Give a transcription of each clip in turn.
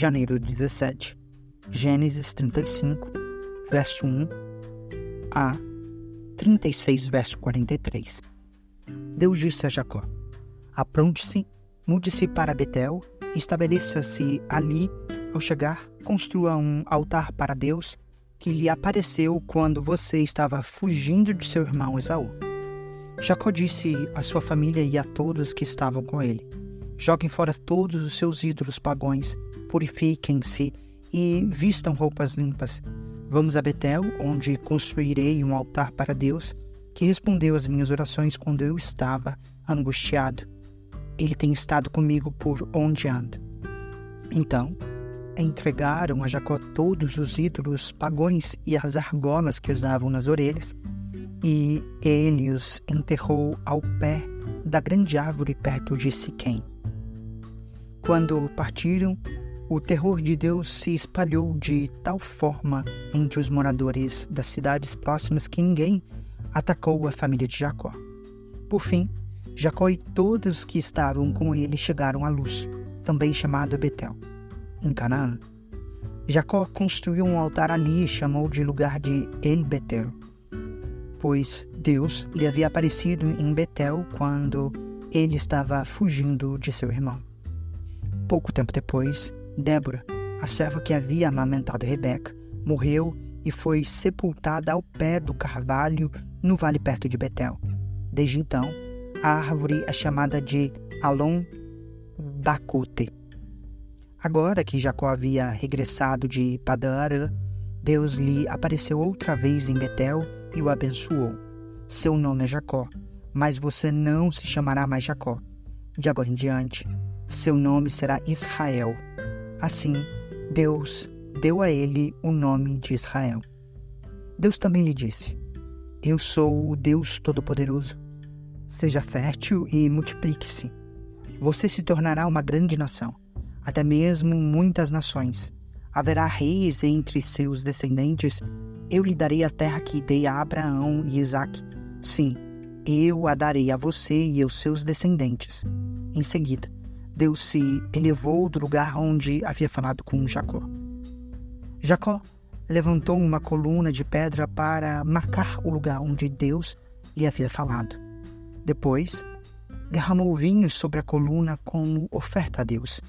janeiro 17, Gênesis 35, verso 1 a 36, verso 43. Deus disse a Jacó: apronte-se, mude-se para Betel, e estabeleça-se ali. Ao chegar, construa um altar para Deus, que lhe apareceu quando você estava fugindo de seu irmão Esaú. Jacó disse à sua família e a todos que estavam com ele: joguem fora todos os seus ídolos pagãos, purifiquem-se e vistam roupas limpas. Vamos a Betel, onde construirei um altar para Deus, que respondeu às minhas orações quando eu estava angustiado. Ele tem estado comigo por onde ando. Então, entregaram a Jacó todos os ídolos pagãos e as argolas que usavam nas orelhas, e ele os enterrou ao pé da grande árvore perto de Siquém. Quando partiram, o terror de Deus se espalhou de tal forma entre os moradores das cidades próximas que ninguém atacou a família de Jacó. Por fim, Jacó e todos os que estavam com ele chegaram a Luz, também chamado Betel, em Canaã. Jacó construiu um altar ali e chamou de lugar de El-Betel, pois Deus lhe havia aparecido em Betel quando ele estava fugindo de seu irmão. Pouco tempo depois, Débora, a serva que havia amamentado Rebeca, morreu e foi sepultada ao pé do carvalho no vale perto de Betel. Desde então, a árvore é chamada de Alon-Bacote. Agora que Jacó havia regressado de Padã-Arã, Deus lhe apareceu outra vez em Betel e o abençoou. Seu nome é Jacó, mas você não se chamará mais Jacó. De agora em diante, seu nome será Israel. Assim, Deus deu a ele o nome de Israel. Deus também lhe disse: eu sou o Deus Todo-Poderoso. Seja fértil e multiplique-se. Você se tornará uma grande nação, até mesmo muitas nações. Haverá reis entre seus descendentes. Eu lhe darei a terra que dei a Abraão e Isaque. Sim, eu a darei a você e aos seus descendentes. Em seguida, Deus se elevou do lugar onde havia falado com Jacó. Jacó levantou uma coluna de pedra para marcar o lugar onde Deus lhe havia falado. Depois, derramou vinho sobre a coluna como oferta a Deus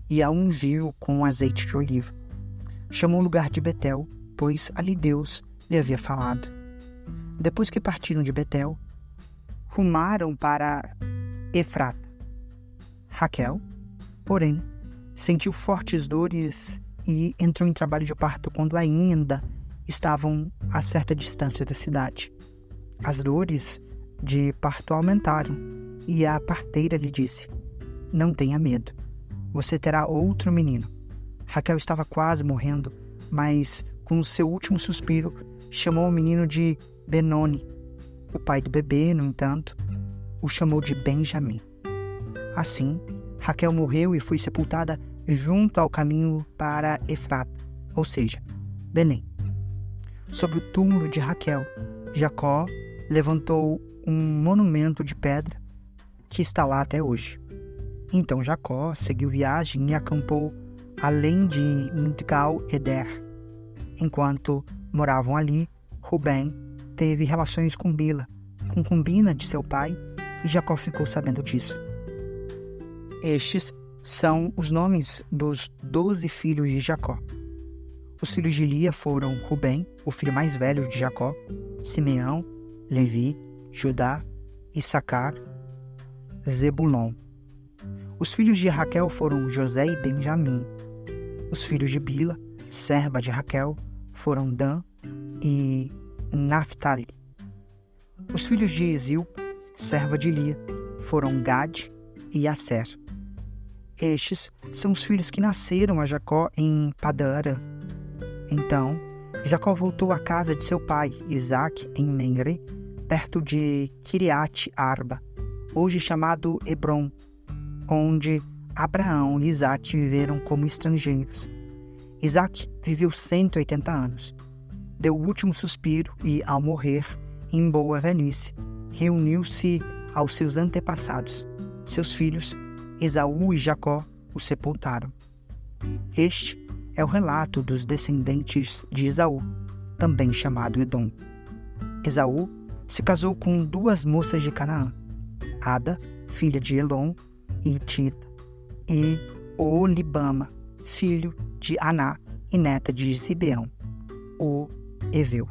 e a ungiu com azeite de oliva. Chamou o lugar de Betel, pois ali Deus lhe havia falado. Depois que partiram de Betel, rumaram para Efrata. Raquel, porém, sentiu fortes dores e entrou em trabalho de parto quando ainda estavam a certa distância da cidade. As dores de parto aumentaram e a parteira lhe disse: não tenha medo, você terá outro menino. Raquel estava quase morrendo, mas com o seu último suspiro chamou o menino de Benoni. O pai do bebê, no entanto, o chamou de Benjamim. Assim, Raquel morreu e foi sepultada junto ao caminho para Efrata, ou seja, Belém. Sobre o túmulo de Raquel, Jacó levantou um monumento de pedra que está lá até hoje. Então Jacó seguiu viagem e acampou além de Migdal-Eder. Enquanto moravam ali, Rubem teve relações com Bila, concubina de seu pai, e Jacó ficou sabendo disso. Estes são os nomes dos 12 filhos de Jacó. Os filhos de Lia foram Rubem, o filho mais velho de Jacó, Simeão, Levi, Judá, Issacar, Zebulon. Os filhos de Raquel foram José e Benjamim. Os filhos de Bila, serva de Raquel, foram Dan e Naphtali. Os filhos de Zilpa, serva de Lia, foram Gade e Asser. Estes são os filhos que nasceram a Jacó em Padã-Arã. Então, Jacó voltou à casa de seu pai, Isaque, em Menre, perto de Kiriat-Arba, hoje chamado Hebrom, onde Abraão e Isaque viveram como estrangeiros. Isaque viveu 180 anos. Deu o último suspiro e, ao morrer, em boa velhice, reuniu-se aos seus antepassados. Seus filhos, Esaú e Jacó, o sepultaram. Este é o relato dos descendentes de Esaú, também chamado Edom. Esaú se casou com 2 moças de Canaã, Ada, filha de Elon e Tita, e Oolibama, filho de Aná e neta de Zibeão, o Eveu.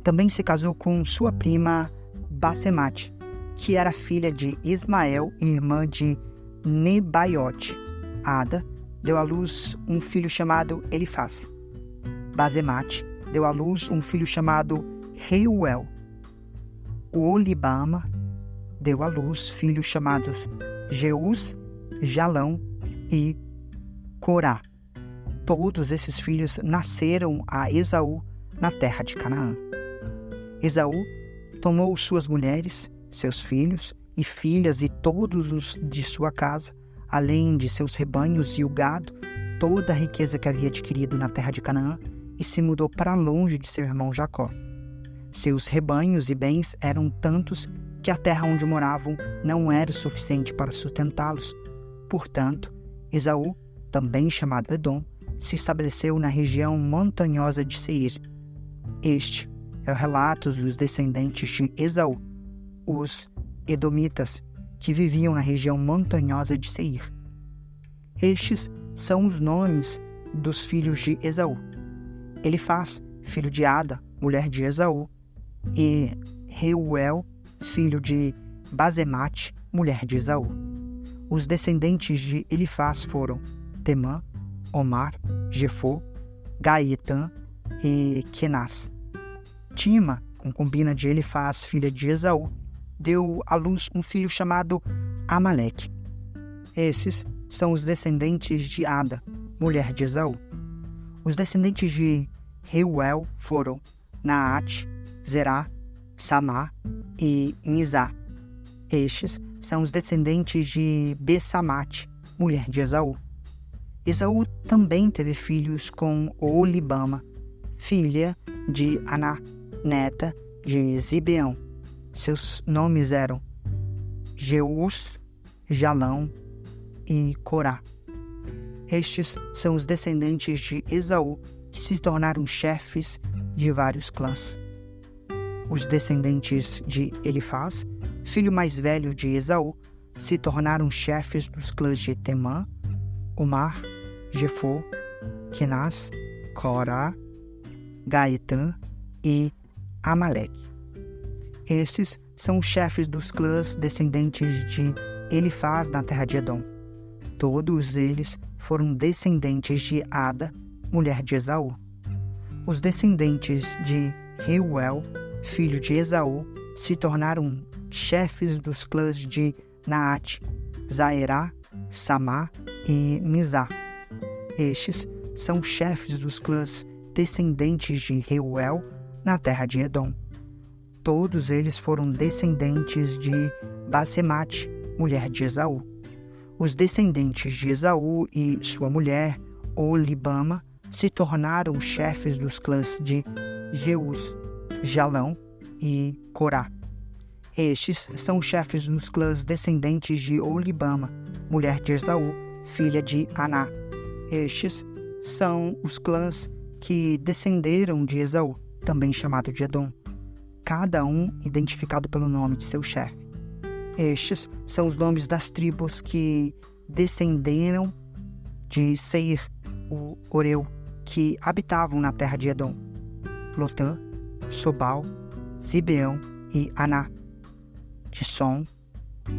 Também se casou com sua prima Basemate, que era filha de Ismael e irmã de Nebaiote. Ada deu à luz um filho chamado Elifaz. Basemate deu à luz um filho chamado Reuel. Oolibama deu à luz filhos chamados Jeus, Jalão e Corá. Todos esses filhos nasceram a Esaú na terra de Canaã. Esaú tomou suas mulheres, seus filhos e filhas e todos os de sua casa, além de seus rebanhos e o gado, toda a riqueza que havia adquirido na terra de Canaã, e se mudou para longe de seu irmão Jacó. Seus rebanhos e bens eram tantos que a terra onde moravam não era o suficiente para sustentá-los. Portanto, Esaú, também chamado Edom, se estabeleceu na região montanhosa de Seir. Este é o relato dos descendentes de Esaú, os Edomitas, que viviam na região montanhosa de Seir. Estes são os nomes dos filhos de Esaú: Elifaz, filho de Ada, mulher de Esaú, e Reuel, filho de Basemate, mulher de Esaú. Os descendentes de Elifaz foram Temã, Omar, Jefô, Gaitã e Kenaz. Tima, concubina de Elifaz, filha de Esaú, deu à luz um filho chamado Amaleque. Esses são os descendentes de Ada, mulher de Esaú. Os descendentes de Reuel foram Naate, Zerá, Samá e Mizá. Estes são os descendentes de Bessamate, mulher de Esaú. Esaú também teve filhos com Oolibama, filha de Aná, neta de Zibeão. Seus nomes eram Jeus, Jalão e Corá. Estes são os descendentes de Esaú que se tornaram chefes de vários clãs. Os descendentes de Elifaz, filho mais velho de Esaú, se tornaram chefes dos clãs de Temã, Omar, Jefô, Kenaz, Corá, Gaitã e Amaleque. Estes são os chefes dos clãs descendentes de Elifaz na terra de Edom. Todos eles foram descendentes de Ada, mulher de Esaú. Os descendentes de Reuel, filho de Esaú, se tornaram chefes dos clãs de Naate, Zaerá, Samá e Mizá. Estes são chefes dos clãs descendentes de Reuel na terra de Edom. Todos eles foram descendentes de Basemate, mulher de Esaú. Os descendentes de Esaú e sua mulher, Oolibama, se tornaram chefes dos clãs de Jeus, Jalão e Corá. Estes são chefes dos clãs descendentes de Oolibama, mulher de Esaú, filha de Aná. Estes são os clãs que descenderam de Esaú, também chamado de Edom, cada um identificado pelo nome de seu chefe. Estes são os nomes das tribos que descenderam de Seir, o Oreu, que habitavam na terra de Edom: Lotã, Sobal, Zibeão e Aná, Dissom,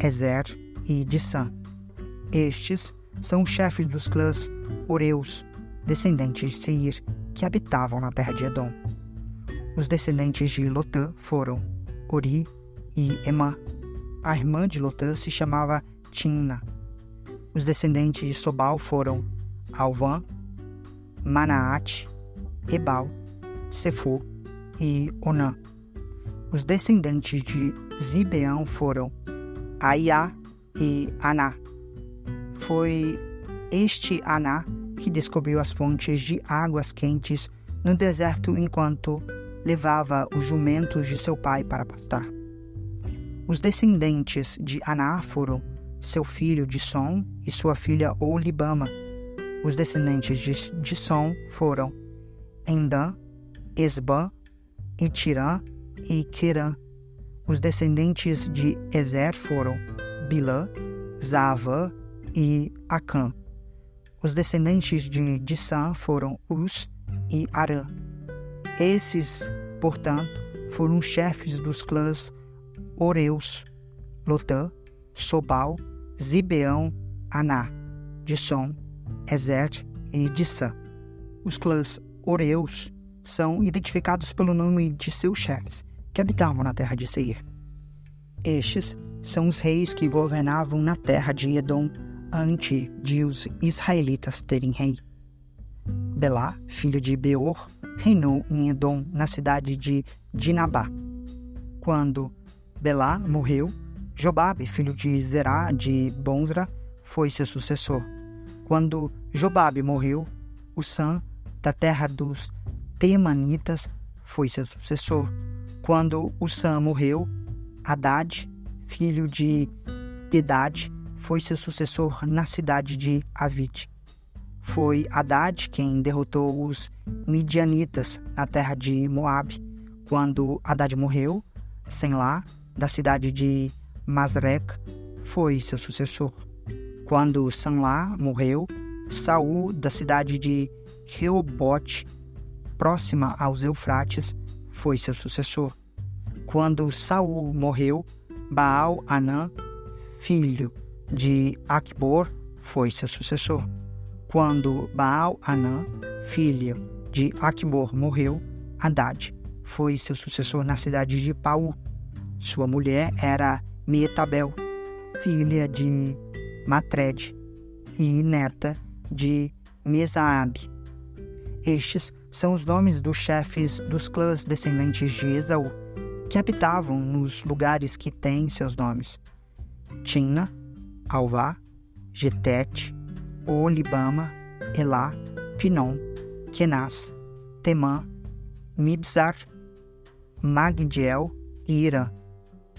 Ezer e Dissã. Estes são os chefes dos clãs Oreus, descendentes de Seir, que habitavam na terra de Edom. Os descendentes de Lotã foram Ori e Emã. A irmã de Lotã se chamava Timna. Os descendentes de Sobal foram Alvã, Manaate, Ebal, Sefo e Onã. Os descendentes de Zibeão foram Aiá e Aná. Foi este Aná que descobriu as fontes de águas quentes no deserto enquanto levava os jumentos de seu pai para pastar. Os descendentes de Aná foram seu filho Dissom e sua filha Oolibama. Os descendentes de Dissom foram Endã, Esbã, Itirã e Querã. Os descendentes de Ezer foram Bilã, Zaavã e Acã. Os descendentes de Dissã foram Uz e Arã. Esses, portanto, foram os chefes dos clãs Oreus, Lotã, Sobal, Zibeão, Aná, Dissom, Ezer e Dissã. Os clãs Oreus são identificados pelo nome de seus chefes, que habitavam na terra de Seir. Estes são os reis que governavam na terra de Edom antes de os israelitas terem rei. Belá, filho de Beor, reinou em Edom, na cidade de Dinabá. Quando Belá morreu, Jobabe, filho de Zerá de Bonsra, foi seu sucessor. Quando Jobabe morreu, Usã, da terra dos Temanitas, foi seu sucessor. Quando Usã morreu, Haddad, filho de Bedade, foi seu sucessor na cidade de Avite. Foi Haddad quem derrotou os Midianitas na terra de Moabe. Quando Haddad morreu, Senlá, da cidade de Masreca, foi seu sucessor. Quando Senlá morreu, Saul, da cidade de Reobote, próxima aos Eufrates, foi seu sucessor. Quando Saul morreu, Baal-Anã, filho de Acbor, foi seu sucessor. Quando Baal-Anã, filho de Acbor, morreu, Haddad foi seu sucessor na cidade de Paú. Sua mulher era Meetabel, filha de Matred e neta de Mesaabe. Estes são os nomes dos chefes dos clãs descendentes de Esaú, que habitavam nos lugares que têm seus nomes: Timna, Alvá, Getete, Olibama, Elá, Pinom, Kenaz, Temã, Mibzar, Magdiel e Irã.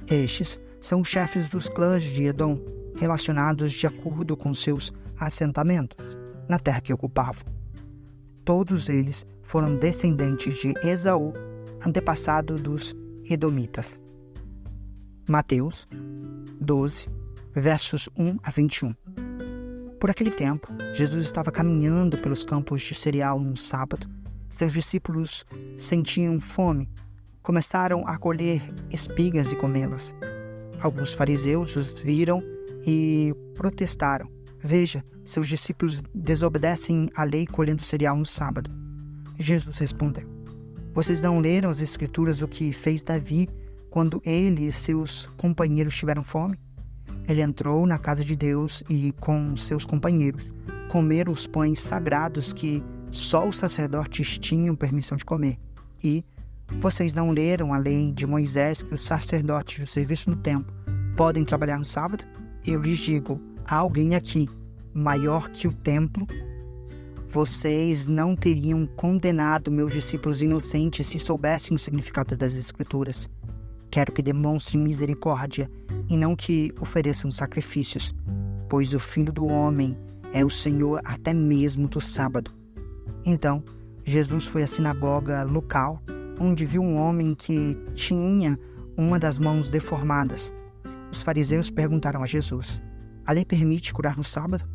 Estes são os chefes dos clãs de Edom, relacionados de acordo com seus assentamentos na terra que ocupavam. Todos eles foram descendentes de Esaú, antepassado dos Edomitas. Mateus 12, versos 1 a 21. Por aquele tempo, Jesus estava caminhando pelos campos de cereal num sábado. Seus discípulos sentiam fome. Começaram a colher espigas e comê-las. Alguns fariseus os viram e protestaram: "Veja, seus discípulos desobedecem à lei colhendo cereal no sábado." Jesus respondeu: "Vocês não leram as Escrituras o que fez Davi quando ele e seus companheiros tiveram fome? Ele entrou na casa de Deus e, com seus companheiros, comeram os pães sagrados que só os sacerdotes tinham permissão de comer. E vocês não leram a lei de Moisés que os sacerdotes do serviço no templo podem trabalhar no sábado? Eu lhes digo, há alguém aqui maior que o templo? Vocês não teriam condenado meus discípulos inocentes se soubessem o significado das Escrituras. Quero que demonstrem misericórdia e não que ofereçam sacrifícios, pois o Filho do Homem é o Senhor até mesmo do sábado." Então, Jesus foi à sinagoga local, onde viu um homem que tinha uma das mãos deformadas. Os fariseus perguntaram a Jesus: "A lei permite curar no sábado?"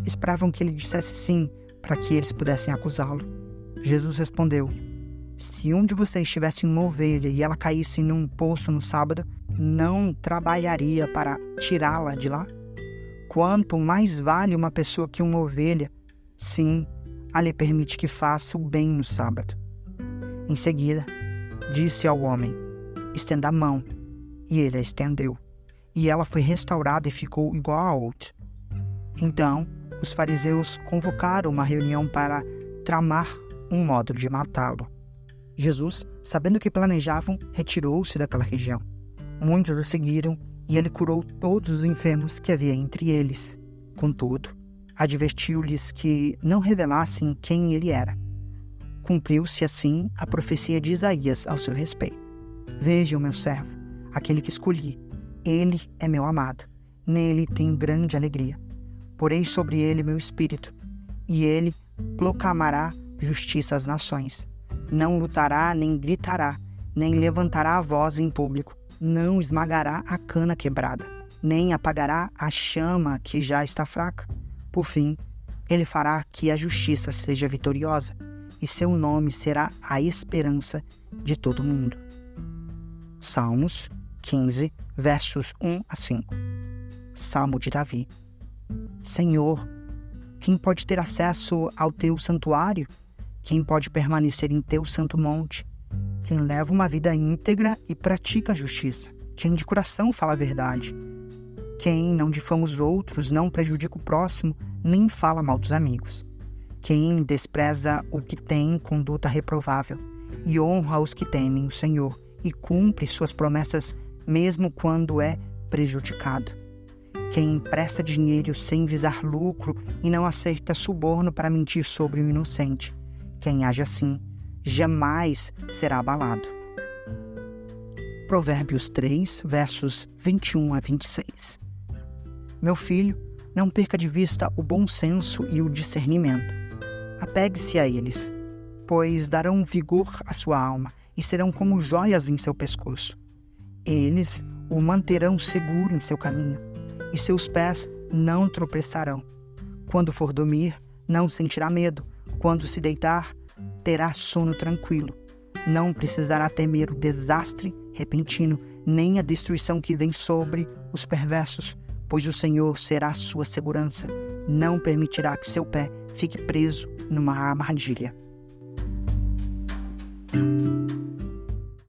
Esperavam que ele dissesse sim, para que eles pudessem acusá-lo. Jesus respondeu: "Se um de vocês tivesse uma ovelha e ela caísse num poço no sábado, não trabalharia para tirá-la de lá? Quanto mais vale uma pessoa que uma ovelha? Sim, a lei permite que faça o bem no sábado." Em seguida, disse ao homem: "Estenda a mão." E ele a estendeu. E ela foi restaurada e ficou igual a outra. Então, os fariseus convocaram uma reunião para tramar um modo de matá-lo. Jesus, sabendo o que planejavam, retirou-se daquela região. Muitos o seguiram e ele curou todos os enfermos que havia entre eles. Contudo, advertiu-lhes que não revelassem quem ele era. Cumpriu-se assim a profecia de Isaías ao seu respeito: "Veja o meu servo, aquele que escolhi. Ele é meu amado. Nele tenho grande alegria. Porei sobre ele meu espírito. e ele proclamará justiça às nações. Não lutará, nem gritará, nem levantará a voz em público, não esmagará a cana quebrada, nem apagará a chama que já está fraca. Por fim, ele fará que a justiça seja vitoriosa, e seu nome será a esperança de todo mundo. Salmos 15, versos 1 a 5. Salmo de Davi. Senhor, quem pode ter acesso ao teu santuário? Quem pode permanecer em teu santo monte? Quem leva uma vida íntegra e pratica a justiça. Quem de coração fala a verdade. Quem não difama os outros, não prejudica o próximo, nem fala mal dos amigos. Quem despreza o que tem conduta reprovável e honra os que temem o Senhor e cumpre suas promessas mesmo quando é prejudicado. Quem empresta dinheiro sem visar lucro e não aceita suborno para mentir sobre o inocente. Quem age assim jamais será abalado. Provérbios 3, versos 21 a 26. Meu filho, não perca de vista o bom senso e o discernimento. Apegue-se a eles, pois darão vigor à sua alma e serão como joias em seu pescoço. Eles o manterão seguro em seu caminho, e seus pés não tropeçarão. Quando for dormir, não sentirá medo. Quando se deitar, terá sono tranquilo. Não precisará temer o desastre repentino, nem a destruição que vem sobre os perversos, pois o Senhor será sua segurança. Não permitirá que seu pé fique preso numa armadilha.